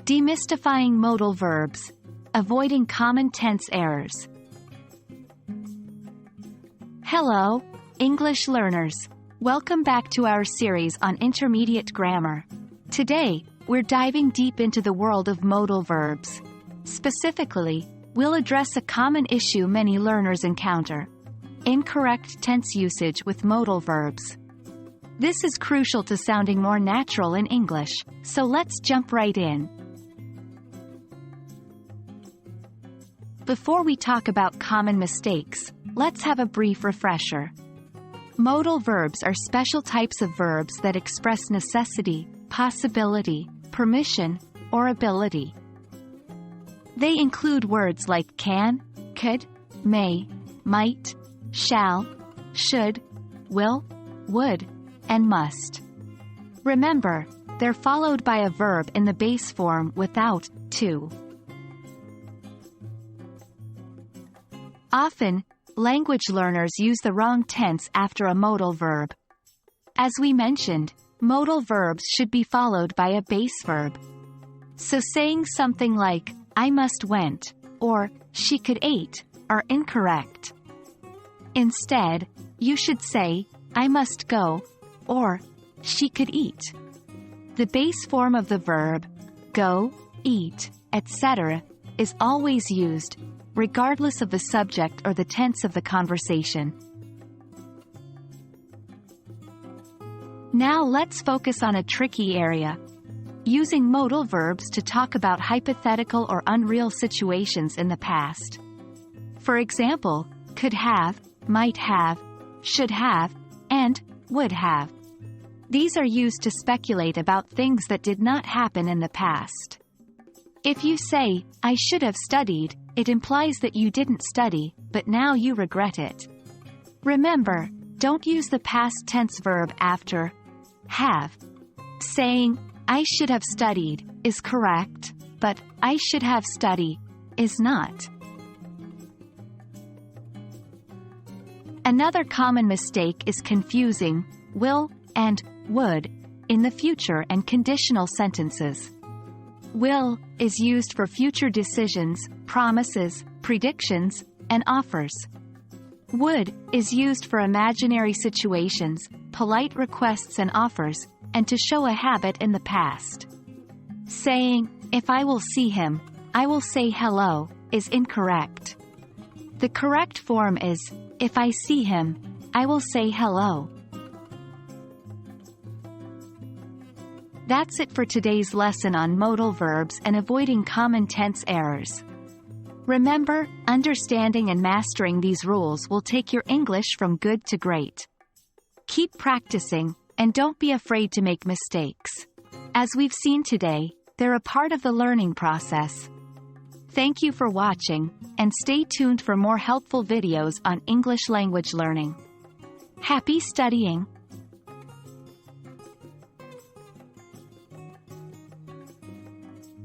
Demystifying modal verbs. Avoiding common tense errors. Hello, English learners. Welcome back to our series on intermediate grammar. Today, we're diving deep into the world of modal verbs. Specifically, we'll address a common issue many learners encounter: incorrect tense usage with modal verbs. This is crucial to sounding more natural in English, so let's jump right in. Before we talk about common mistakes, let's have a brief refresher. Modal verbs are special types of verbs that express necessity, possibility, permission, or ability. They include words like can, could, may, might, shall, should, will, would, and must. Remember, they're followed by a verb in the base form without to. Often, language learners use the wrong tense after a modal verb. As we mentioned, modal verbs should be followed by a base verb. So saying something like, I must went, or she could ate, are incorrect. Instead, you should say, I must go, or she could eat. The base form of the verb, go, eat, etc., is always used, regardless of the subject or the tense of the conversation. Now let's focus on a tricky area: using modal verbs to talk about hypothetical or unreal situations in the past. For example, could have, might have, should have, and would have. These are used to speculate about things that did not happen in the past. If you say, I should have studied, it implies that you didn't study, but now you regret it. Remember, don't use the past tense verb after have. Saying, I should have studied, is correct, but I should have studied is not. Another common mistake is confusing will and would in the future and conditional sentences. Will is used for future decisions, promises, predictions, and offers. Would is used for imaginary situations, polite requests and offers, and to show a habit in the past. Saying, if I will see him, I will say hello, is incorrect. The correct form is, if I see him, I will say hello. That's it for today's lesson on modal verbs and avoiding common tense errors. Remember, understanding and mastering these rules will take your English from good to great. Keep practicing, and don't be afraid to make mistakes. As we've seen today, they're a part of the learning process. Thank you for watching, and stay tuned for more helpful videos on English language learning. Happy studying!